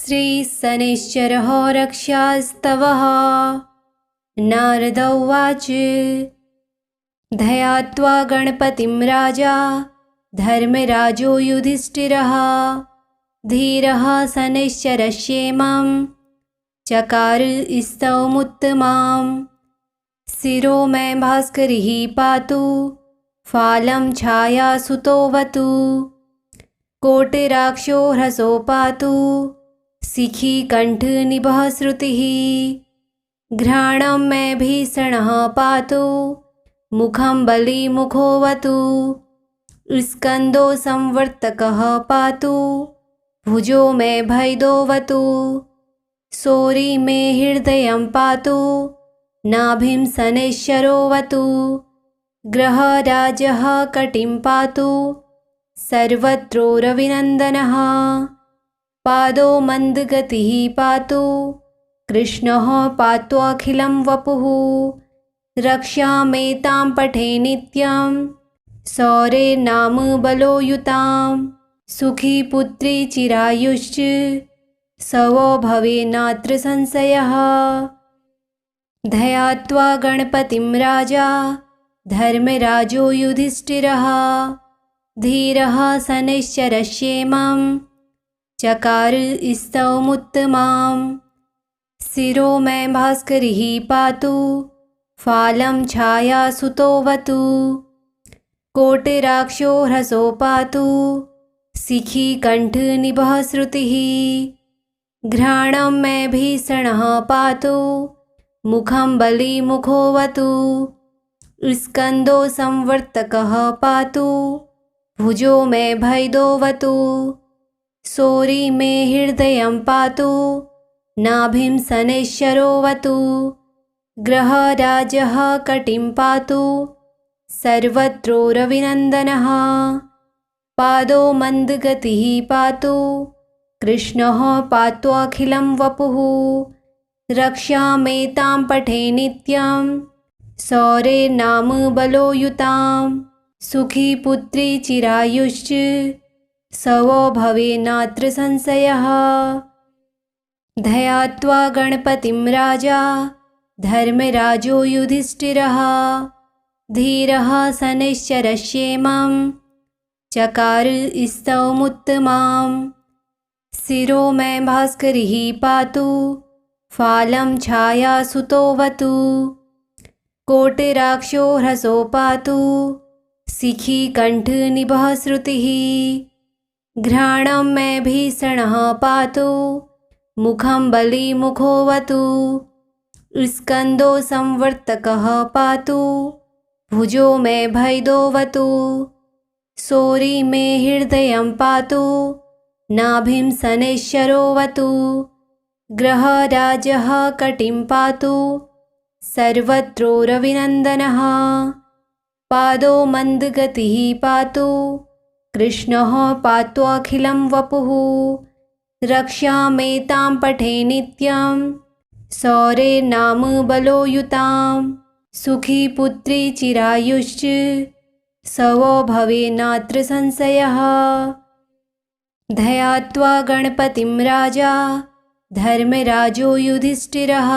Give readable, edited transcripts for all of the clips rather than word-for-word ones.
श्रीशनैश्चरः रक्षास्तवः। नारद उवाच ध्यात्वा गणपतिं राजा धर्मराजो युधिष्ठिरः धीरः शनैश्चरस्येमं चकार स्तवमुत्तमाम्। शिरो मे भास्करिः पातु फालं छायासुतोऽवतु। कोटिराक्षो ह्रसो पातु शिखी कण्ठनिभः श्रुतिः। घ्राणं मे भीषणः पातु मुखं बलिमुखोऽवतु। स्कन्दो संवर्तकः पातु भुजो मे भैदोऽवतु। शौरी मे हृदयं पातु नाभिं शनैश्चरोऽवतु। ग्रहराजः कटिं पातु सर्वत्रोरविनन्दनः। पादो मन्दगतिः पातु कृष्णः पात्वाखिलं वपुः। रक्षामेतां पठे नित्यं शौरे नाम बलोयुतां। सुखी पुत्री चिरायुश्च सवो भवे नात्र संशयः। ध्यात्वा गणपतिं राजा धर्मराजो युधिष्ठिरः धीरः शनैश्चरस्येमं चकार स्तवमुत्तमाम्। शिरो मे भास्करिः पातु फालं छायासुतोऽवतु। कोटिराक्षो ह्रसो पातु शिखी कण्ठनिभः श्रुतिः। घ्राणं मे भीषणः पातु मुखं बलिमुखोऽवतु। स्कन्दो संवर्तकः पातु भुजो मे भैदोऽवतु। शौरी मे हृदयं पातु नाभिं शनैश्चरोऽवतु। ग्रहराजः कटिं पातु सर्वत्रोरविनन्दनः। पादो मन्दगतिः पातु कृष्णः पात्वाखिलं वपुः। रक्षामेतां पठे नित्यं शौरे नाम बलोयुतां। सुखी पुत्री चिरायुश्च सवो भवे नात्र संशयः। ध्यात्वा गणपतिं राजा धर्मराजो युधिष्ठिरः धीरः शनैश्चरस्येमं चकार स्तवमुत्तमाम्। शिरो मे भास्करिः पातु फालं छायासुतोऽवतु। कोटिराक्षो ह्रसो पातु शिखी कण्ठनिभः श्रुतिः। घ्राणं मे भीषणः पातु मुखं बलिमुखोऽवतु। स्कन्दो संवर्तकः पातु भुजो मे भैदोऽवतु। शौरी मे हृदयं पातु नाभिं शनैश्चरोऽवतु। ग्रहराजः कटिं पातु सर्वत्रोरविनन्दनः। पादो मन्दगतिः पातु कृष्णः पात्वाखिलं वपुः। रक्षामेतां पठे नित्यं शौरे नाम बलोयुतां। सुखी पुत्री चिरायुश्च सवो भवे नात्र संशयः। ध्यात्वा गणपतिं राजा धर्मराजो युधिष्ठिरः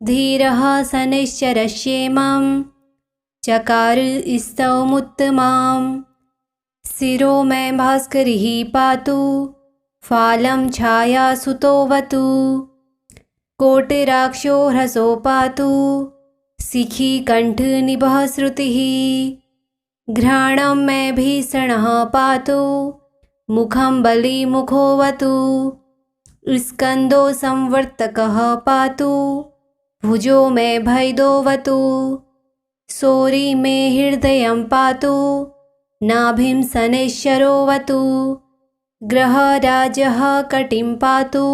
धीरः शनैश्चरस्येमं चकार स्तवमुत्तमाम्। शिरो मे भास्करिः पातु फालं छायासुतोऽवतु। कोटिराक्षो ह्रसो पातु शिखी कण्ठनिभः श्रुतिः। घ्राणं मे भीषणः पातु मुखं बलिमुखोऽवतु। स्कन्दो संवर्तकः पातु भुजो मे भैदोऽवतु। शौरी मे हृदयं पातु नाभिं शनैश्चरोऽवतु। ग्रहराजः कटिं पातु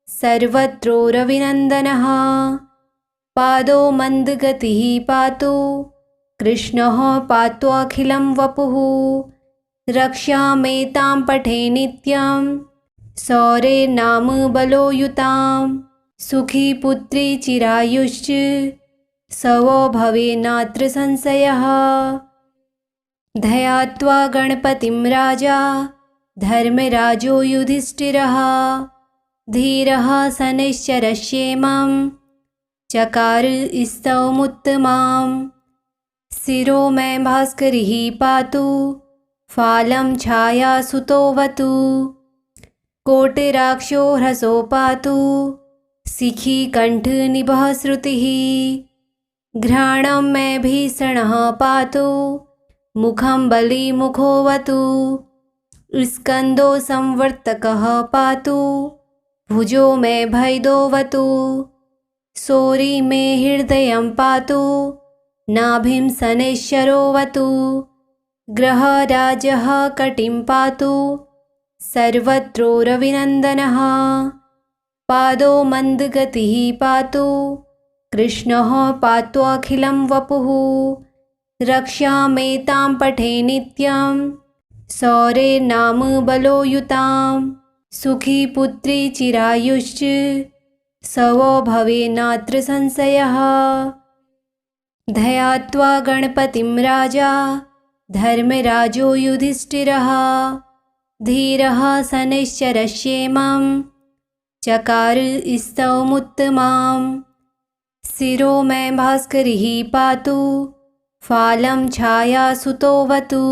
सर्वत्रोरविनन्दनः। पादो मन्दगतिः पातु कृष्णः पात्वाखिलं वपुः। रक्षामेतां पठे नित्यं शौरे नाम बलोयुतां। सुखी पुत्री चिरायुश्च सवो भवे नात्र संशयः। ध्यात्वा गणपतिं राजा धर्मराजो युधिष्ठिरः धीरः शनैश्चरश्येमं चकार स्तवमुत्तमाम्। शिरो मे भास्करिः पातु फालं छायासुतोऽवतु। कोटिराक्षो ह्रसो पातु शिखी कण्ठनिभः श्रुतिः। घ्राणं मे भीषणः पातु मुखं बलिमुखोऽवतु। स्कन्दो संवर्तकः पातु भुजो मे भैदोऽवतु। शौरी मे हृदयं पातु नाभिं शनैश्चरोऽवतु। ग्रहराजः कटिं पातु सर्वत्रो रविनन्दनः। पादो मन्दगतिः पातु कृष्णः पात्वाखिलं वपुः। रक्षामेतां पठे नित्यं शौर्येर्नाम बलोयुतां। सुखी पुत्री चिरायुश्च सवो भवेन्नात्र संशयः। ध्यात्वा गणपतिं राजा धर्मराजो युधिष्ठिरः। धीरः शनैश्चरश्येमं चकार स्तवमुत्तमाम्। शिरो मे भास्करिः पातु फालं छायासुतोऽवतु।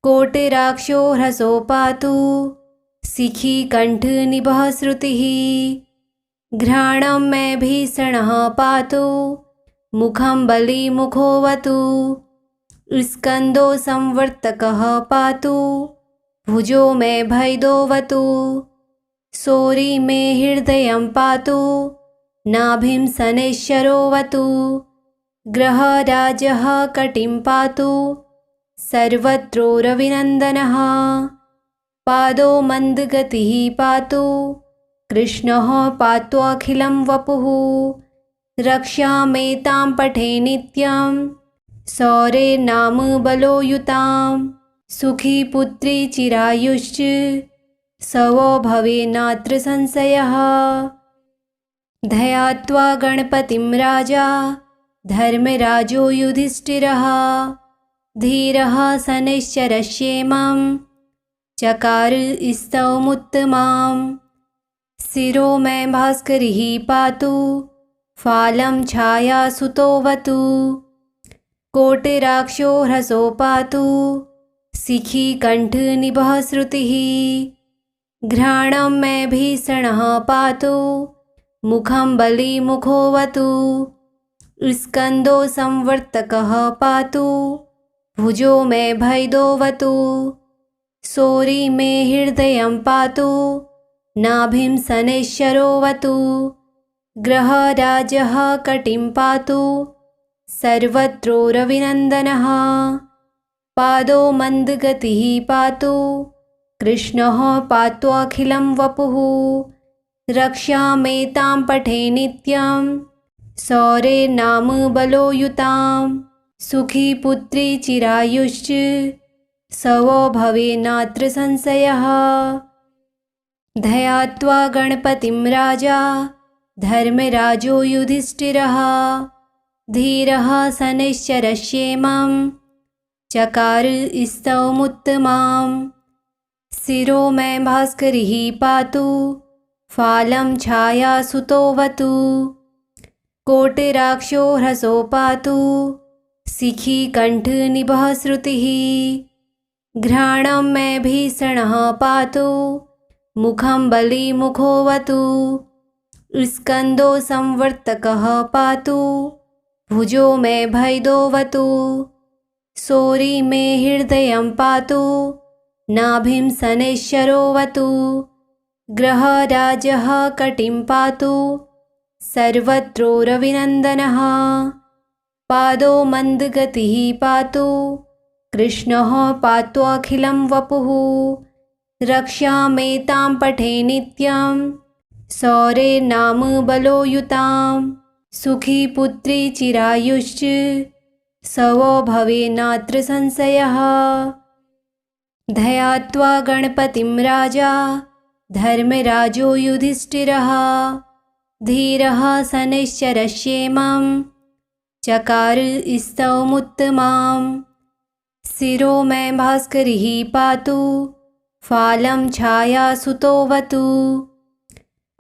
कोटिराक्षो ह्रसो पातु शिखी कण्ठनिभः श्रुतिः। घ्राणं मे भीषणः पातु मुखं बलिमुखोऽवतु। स्कन्दो संवर्तकः पातु भुजो मे भैदोऽवतु। शौरी मे हृदयं पातु नाभिं शनैश्चरोऽवतु। ग्रहराजः कटिं पातु सर्वत्रो रविनन्दनः। पादो मन्दगतिः पातु कृष्णः पात्वाखिलं वपुः। रक्षामेतां पठे नित्यं शौर्येर्नाम बलोयुतां। सुखी पुत्री चिरायुश्च सवो भवेन्नात्र संशयः। ध्यात्वा गणपतिं राजा धर्मराजो युधिष्ठिरः। धीरः शनैश्चरश्येमं चकार स्तवमुत्तमाम्। शिरो मे भास्करिः पातु फालं छायासुतोऽवतु। कोटिराक्षो ह्रसो पातु शिखी कण्ठनिभः श्रुतिः। घ्राणं मे भीषणः पातु मुखं बलिमुखोऽवतु। स्कन्दो संवर्तकः पातु भुजो मे भैदोऽवतु। शौरी मे हृदयं पातु नाभिं शनैश्चरोऽवतु। ग्रहराजः कटिं पातु सर्वत्रो रविनन्दनः। पादो मन्दगतिः पातु कृष्णः पात्वाखिलं वपुः। रक्षामेतां पठे नित्यं शौर्येर्नाम बलोयुतां। सुखी पुत्री चिरायुश्च सवो भवेन्नात्र संशयः। ध्यात्वा गणपतिं राजा धर्मराजो युधिष्ठिरः। धीरः शनैश्चरश्येमं चकार स्तवमुत्तमाम्। शिरो मे भास्करिः पातु फालं छायासुतोऽवतु। कोटिराक्षो ह्रसो पातु शिखी कण्ठनिभः श्रुतिः। घ्राणं मे भीषणः पातु मुखं बलिमुखोऽवतु। स्कन्दो संवर्तकः पातु भुजो मे भैदोऽवतु। शौरी मे हृदयं पातु नाभिं शनैश्चरोऽवतु। ग्रहराजः कटिं पातु सर्वत्रो रविनन्दनः। पादो मन्दगतिः पातु कृष्णः पात्वाखिलं वपुः। रक्षामेतां पठे नित्यं शौर्येर्नाम बलोयुतां। सुखी पुत्री चिरायुश्च सवो भवेन्नात्र संशयः। ध्यात्वा गणपतिं राजा धर्मराजो युधिष्ठिरः। धीरः शनैश्चरश्येमं चकार स्तवमुत्तमाम्। शिरो मे भास्करिः पातु फालं छायासुतोऽवतु।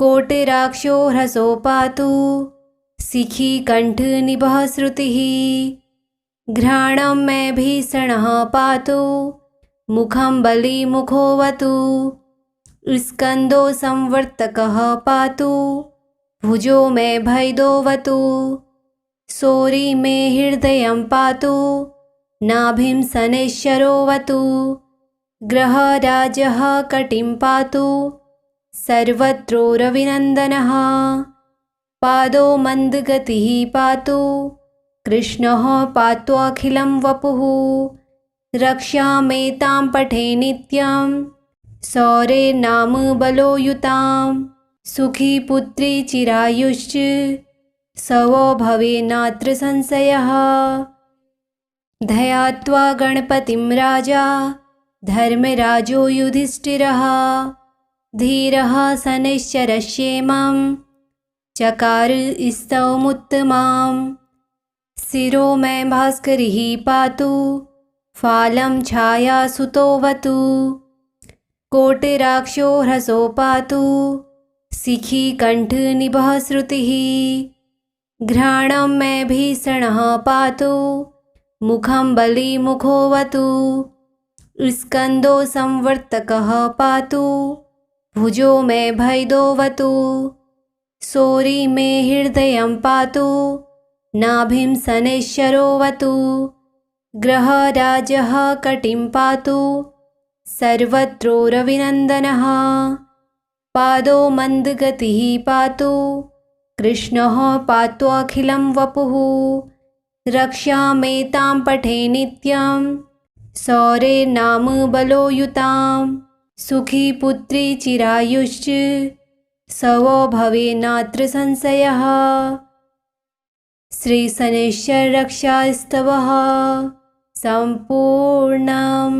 कोटिराक्षो ह्रसो पातु शिखी कण्ठनिभः श्रुतिः घ्राणं मे भीषणः पातु मुखं बलिमुखोऽवतु स्कन्दो संवर्तकः पातु भुजो मे भैदोऽवतु शौरी मे हृदयं पातु नाभिं शनैश्चरोऽवतु ग्रहराजः कटिं पातु सर्वत्रोरविनन्दनः पादो मन्दगतिः पातु कृष्णः पात्वाखिलं वपुः रक्षामेतां पठे नित्यं शौरेर्नाम बलोयुतां सुखी पुत्री चिरायुश्च सवो भवेन्नात्र संशयः ध्यात्वा गणपतिं राजा धर्मराजो युधिष्ठिरः धीरः शनैश्चरश्येमं चकार स्तवमुत्तमां शिरो मे भास्करिः पातु फालं छायासुतोऽवतु कोटिराक्षो ह्रसो पातु शिखी कण्ठनिभः श्रुतिः घ्राणं मे भीषणः पातु मुखं बलिमुखोऽवतु स्कन्दो संवर्तकः पातु भुजो मे भैदोऽवतु शौरी मे हृदयं पातु नाभिं शनैश्चरोऽवतु ग्रहराजः कटिं पातु सर्वत्रोरविनन्दनः पादो मन्दगतिः पातु कृष्णः पात्वाखिलं वपुः रक्षामेतां पठे नित्यं शौरेर्नाम बलोयुतां सुखी पुत्री चिरायुश्च सवो भवेन्नात्र संशयः श्रीशनैश्चररक्षास्तवः सम्पूर्णम्।